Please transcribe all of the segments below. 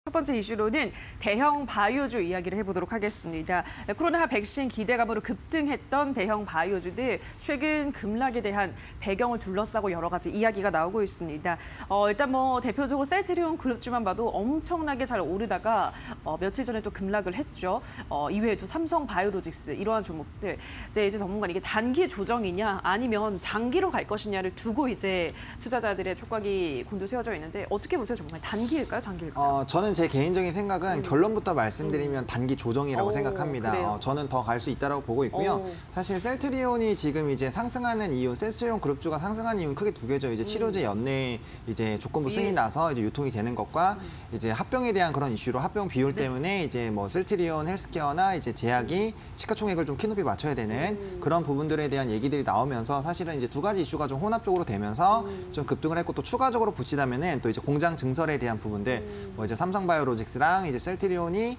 첫 번째 이슈로는 대형 바이오주 이야기를 해보도록 하겠습니다. 코로나 백신 기대감으로 급등했던 대형 바이오주들 최근 급락에 대한 배경을 둘러싸고 여러 가지 이야기가 나오고 있습니다. 일단 대표적으로 셀트리온 그룹주만 봐도 엄청나게 잘 오르다가 며칠 전에 또 급락을 했죠. 이외에도 삼성 바이오로직스 이러한 종목들 이제 전문가는 이게 단기 조정이냐 아니면 장기로 갈 것이냐를 두고 이제 투자자들의 촉각이 곤두세워져 있는데 어떻게 보세요, 정말 단기일까요, 장기일까요? 저는 제 개인적인 생각은 결론부터 말씀드리면 단기 조정이라고 생각합니다. 저는 더 갈 수 있다고 보고 있고요. 사실 셀트리온이 지금 이제 상승하는 이유, 셀트리온 그룹주가 상승하는 이유는 크게 두 개죠. 이제 치료제 연내 이제 조건부 승인이 나서 이제 유통이 되는 것과 이제 합병에 대한 그런 이슈로 합병 비율 때문에 이제 셀트리온 헬스케어나 이제 제약이 시가총액을 좀 키높이 맞춰야 되는 그런 부분들에 대한 얘기들이 나오면서 사실은 이제 두 가지 이슈가 좀 혼합적으로 되면서 좀 급등을 했고 또 추가적으로 붙이다면은 또 이제 공장 증설에 대한 부분들 이제 삼성바이오로직스랑 이제 셀트리온이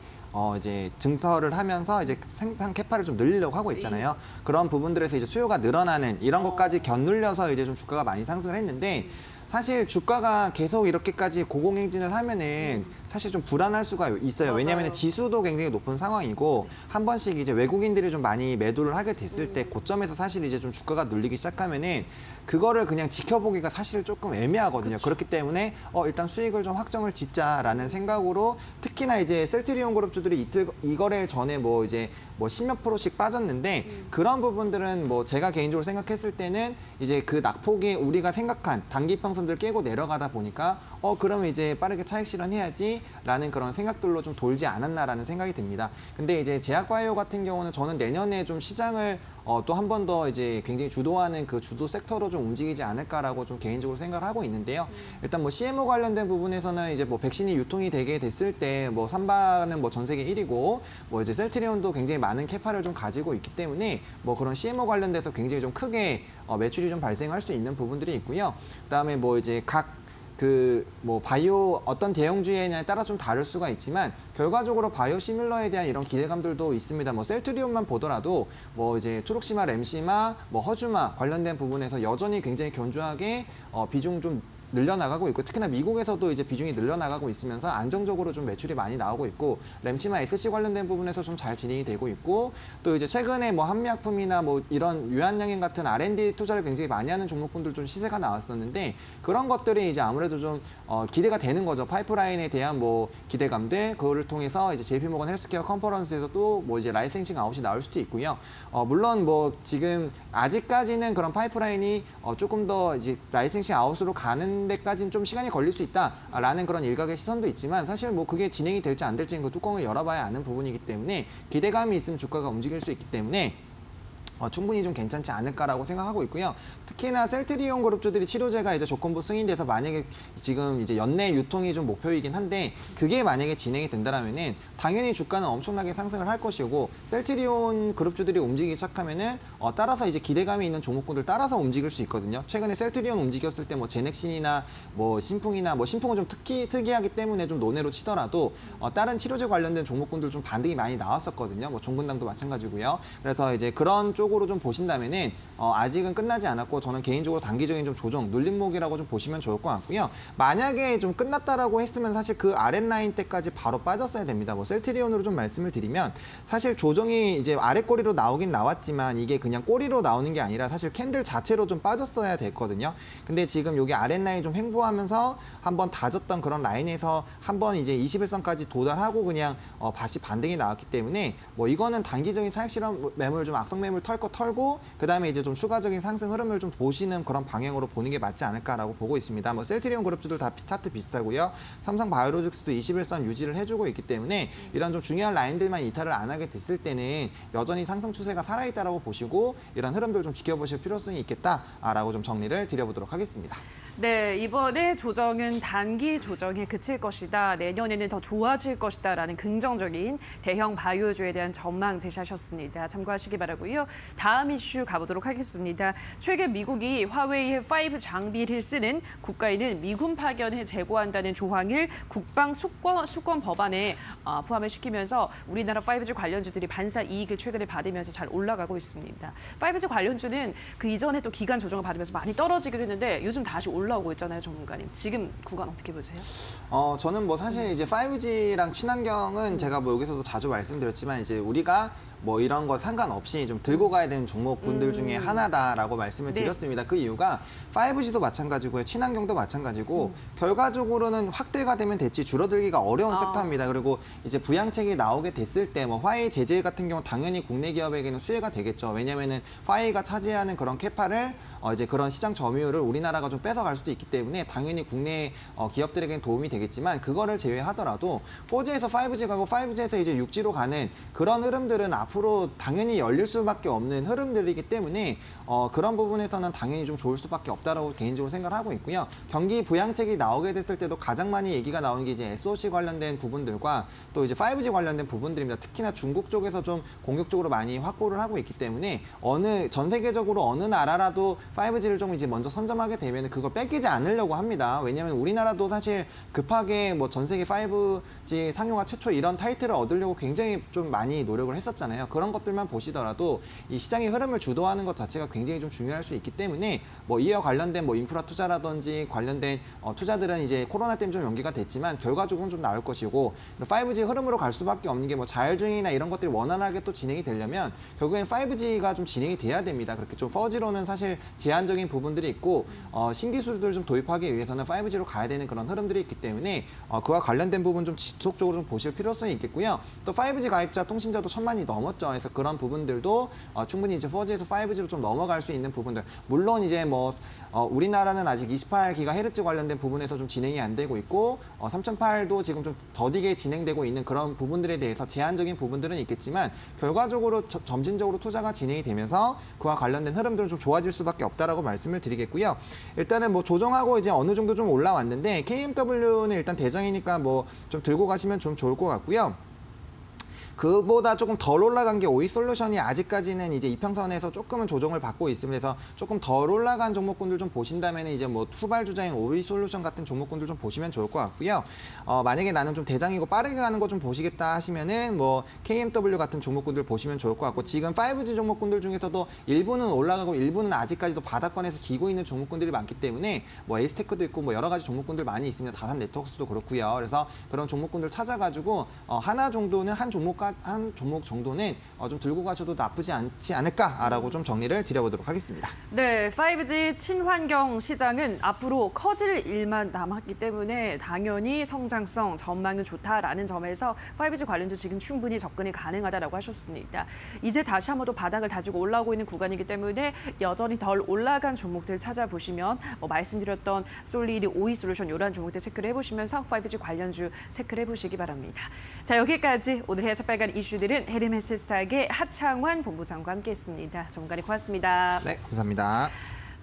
이제 증설을 하면서 이제 생산 캐파를 좀 늘리려고 하고 있잖아요. 그런 부분들에서 이제 수요가 늘어나는 이런 것까지 견눌려서 이제 좀 주가가 많이 상승을 했는데 사실 주가가 계속 이렇게까지 고공행진을 하면은 사실 좀 불안할 수가 있어요. 왜냐하면 지수도 굉장히 높은 상황이고 한 번씩 이제 외국인들이 좀 많이 매도를 하게 됐을 때 고점에서 사실 이제 좀 주가가 눌리기 시작하면은 그거를 그냥 지켜보기가 사실 조금 애매하거든요. 그렇기 때문에 일단 수익을 좀 확정을 짓자라는 생각으로 특히나 이제 셀트리온 그룹주들이 이 거래 전에 이제 10몇 %씩 빠졌는데 그런 부분들은 제가 개인적으로 생각했을 때는 이제 그 낙폭이 우리가 생각한 단기 평선들 깨고 내려가다 보니까 그러면 이제 빠르게 차익 실현해야지라는 그런 생각들로 좀 돌지 않았나라는 생각이 듭니다. 근데 이제 제약바이오 같은 경우는 저는 내년에 좀 시장을 또 한 번 더 이제 굉장히 주도하는 그 주도 섹터로 좀 움직이지 않을까라고 좀 개인적으로 생각을 하고 있는데요. 일단 CMO 관련된 부분에서는 이제 백신이 유통이 되게 됐을 때 삼바는 전 세계 1위고 이제 셀트리온도 굉장히 많은 캐파를 좀 가지고 있기 때문에 그런 CMO 관련돼서 굉장히 좀 크게 매출이 좀 발생할 수 있는 부분들이 있고요. 그다음에 이제 각 바이오 어떤 대형주에 따라 좀 다를 수가 있지만 결과적으로 바이오 시밀러에 대한 이런 기대감들도 있습니다. 셀트리온만 보더라도 이제 트룩시마, 램시마, 허주마 관련된 부분에서 여전히 굉장히 견조하게 비중 좀 늘려나가고 있고 특히나 미국에서도 이제 비중이 늘려나가고 있으면서 안정적으로 좀 매출이 많이 나오고 있고 램시마 SC 관련된 부분에서 좀 잘 진행이 되고 있고 또 이제 최근에 한미약품이나 이런 유한양행 같은 R&D 투자를 굉장히 많이 하는 종목군들 좀 시세가 나왔었는데 그런 것들이 이제 아무래도 좀 기대가 되는 거죠. 파이프라인에 대한 기대감들 그거를 통해서 이제 JP모건 헬스케어 컨퍼런스에서 또 이제 라이센싱 아웃이 나올 수도 있고요. 물론 지금 아직까지는 그런 파이프라인이 조금 더 이제 라이센싱 아웃으로 가는 데까지는 좀 시간이 걸릴 수 있다라는 그런 일각의 시선도 있지만 사실 그게 진행이 될지 안 될지는 그 뚜껑을 열어봐야 아는 부분이기 때문에 기대감이 있으면 주가가 움직일 수 있기 때문에 충분히 좀 괜찮지 않을까라고 생각하고 있고요. 특히나 셀트리온 그룹주들이 치료제가 이제 조건부 승인돼서 만약에 지금 이제 연내 유통이 좀 목표이긴 한데 그게 만약에 진행이 된다라면은 당연히 주가는 엄청나게 상승을 할 것이고 셀트리온 그룹주들이 움직이기 시작하면은 따라서 이제 기대감이 있는 종목군들 따라서 움직일 수 있거든요. 최근에 셀트리온 움직였을 때 제넥신이나 신풍이나 신풍은 좀 특이하기 때문에 좀 논외로 치더라도 다른 치료제 관련된 종목군들 좀 반등이 많이 나왔었거든요. 종근당도 마찬가지고요. 그래서 이제 그런 쪽으로 좀 보신다면은 아직은 끝나지 않았고 저는 개인적으로 단기적인 좀 조정, 눌림목이라고 좀 보시면 좋을 것 같고요. 만약에 좀 끝났다라고 했으면 사실 그 아랫라인 때까지 바로 빠졌어야 됩니다. 셀트리온으로 좀 말씀을 드리면 사실 조정이 이제 아래 꼬리로 나오긴 나왔지만 이게 그냥 꼬리로 나오는 게 아니라 사실 캔들 자체로 좀 빠졌어야 됐거든요. 근데 지금 여기 아랫라인 좀 횡보하면서 한번 다졌던 그런 라인에서 한번 이제 21선까지 도달하고 그냥 다시 반등이 나왔기 때문에 이거는 단기적인 차익 실현 매물 좀 악성 매물 털고 그다음에 이제 좀 추가적인 상승 흐름을 좀 보시는 그런 방향으로 보는 게 맞지 않을까라고 보고 있습니다. 셀트리온 그룹주들 다 차트 비슷하고요. 삼성 바이오로직스도 21선 유지를 해주고 있기 때문에 이런 좀 중요한 라인들만 이탈을 안 하게 됐을 때는 여전히 상승 추세가 살아있다라고 보시고 이런 흐름들 좀 지켜보실 필요성이 있겠다라고 좀 정리를 드려보도록 하겠습니다. 네, 이번에 조정은 단기 조정에 그칠 것이다. 내년에는 더 좋아질 것이다라는 긍정적인 대형 바이오주에 대한 전망 제시하셨습니다. 참고하시기 바라고요. 다음 이슈 가보도록 하겠습니다. 최근 미국이 화웨이의 5 장비를 쓰는 국가에는 미군 파견을 재고한다는 조항을 국방 수권 법안에 포함을 시키면서 우리나라 5G 관련주들이 반사 이익을 최근에 받으면서 잘 올라가고 있습니다. 5G 관련주는 그 이전에 또 기간 조정을 받으면서 많이 떨어지기도 했는데 요즘 다시 올라오고 있잖아요, 전문가님. 지금 구간 어떻게 보세요? 저는 뭐 사실 이제 5G랑 친환경은 제가 뭐 여기서도 자주 말씀드렸지만 이제 우리가 뭐 이런 거 상관없이 좀 들고 가야 되는 종목군들 중에 하나다라고 말씀을 네. 드렸습니다. 그 이유가 5G도 마찬가지고요. 친환경도 마찬가지고 결과적으로는 확대가 되면 됐지 줄어들기가 어려운 섹터입니다. 그리고 이제 부양책이 나오게 됐을 때 뭐 화웨이 제재 같은 경우 당연히 국내 기업에게는 수혜가 되겠죠. 왜냐면은 화웨이가 차지하는 그런 캐파를 이제 그런 시장 점유율을 우리나라가 좀 뺏어갈 수도 있기 때문에 당연히 국내 기업들에게는 도움이 되겠지만 그거를 제외하더라도 4G에서 5G 가고 5G에서 이제 6G로 가는 그런 흐름들은 앞으로 당연히 열릴 수밖에 없는 흐름들이기 때문에 그런 부분에서는 당연히 좀 좋을 수밖에 없다라고 개인적으로 생각을 하고 있고요. 경기 부양책이 나오게 됐을 때도 가장 많이 얘기가 나오는 게 이제 SOC 관련된 부분들과 또 이제 5G 관련된 부분들입니다. 특히나 중국 쪽에서 좀 공격적으로 많이 확보를 하고 있기 때문에 전 세계적으로 어느 나라라도 5G를 좀 이제 먼저 선점하게 되면 그걸 뺏기지 않으려고 합니다. 왜냐하면 우리나라도 사실 급하게 뭐 전 세계 5G 상용화 최초 이런 타이틀을 얻으려고 굉장히 좀 많이 노력을 했었잖아요. 그런 것들만 보시더라도 이 시장의 흐름을 주도하는 것 자체가 굉장히 좀 중요할 수 있기 때문에 뭐 이와 관련된 뭐 인프라 투자라든지 관련된 투자들은 이제 코로나 때문에 좀 연기가 됐지만 결과적으로는 좀 나올 것이고 5G 흐름으로 갈 수밖에 없는 게 뭐 자율주행이나 이런 것들이 원활하게 또 진행이 되려면 결국엔 5G가 좀 진행이 돼야 됩니다. 그렇게 좀 4G로는 사실 제한적인 부분들이 있고 신기술들을 좀 도입하기 위해서는 5G로 가야 되는 그런 흐름들이 있기 때문에 그와 관련된 부분 좀 지속적으로 좀 보실 필요성이 있겠고요. 또 5G 가입자 통신자도 1000만이 넘었죠. 그래서 그런 부분들도 충분히 이제 4G에서 5G로 좀 넘어갈 수 있는 부분들. 물론 이제 뭐 우리나라는 아직 28GHz 관련된 부분에서 좀 진행이 안 되고 있고 3008도 지금 좀 더디게 진행되고 있는 그런 부분들에 대해서 제한적인 부분들은 있겠지만 결과적으로 점진적으로 투자가 진행이 되면서 그와 관련된 흐름들은 좀 좋아질 수밖에 없다라고 말씀을 드리겠고요. 일단은 뭐 조정하고 이제 어느 정도 좀 올라왔는데 KMW는 일단 대장이니까 뭐 좀 들고 가시면 좀 좋을 것 같고요. 그보다 조금 덜 올라간 게 오이솔루션이 아직까지는 이제 이평선에서 조금은 조정을 받고 있습니다. 그래서 조금 덜 올라간 종목군들 좀 보신다면 이제 뭐 투발 주자인 오이솔루션 같은 종목군들 좀 보시면 좋을 것 같고요. 만약에 나는 좀 대장이고 빠르게 가는 거 좀 보시겠다 하시면은 뭐 KMW 같은 종목군들 보시면 좋을 것 같고 지금 5G 종목군들 중에서도 일부는 올라가고 일부는 아직까지도 바닥권에서 기고 있는 종목군들이 많기 때문에 뭐 에이스테크도 있고 뭐 여러 가지 종목군들 많이 있습니다. 다산 네트워크스도 그렇고요. 그래서 그런 종목군들 찾아가지고 하나 정도는 한 종목 정도는 좀 들고 가셔도 나쁘지 않지 않을까라고 좀 정리를 드려보도록 하겠습니다. 네, 5G 친환경 시장은 앞으로 커질 일만 남았기 때문에 당연히 성장성 전망은 좋다라는 점에서 5G 관련주 지금 충분히 접근이 가능하다라고 하셨습니다. 이제 다시 한번 또 바닥을 다지고 올라오고 있는 구간이기 때문에 여전히 덜 올라간 종목들 찾아보시면 뭐 말씀드렸던 솔리드, 오이솔루션 이런 종목들 체크를 해보시면서 5G 관련주 체크를 해보시기 바랍니다. 자, 여기까지 오늘 해석빨간 이슈들은 헤르메스 스탁의 하창환 본부장과 함께했습니다. 전문가님 고맙습니다. 네, 감사합니다.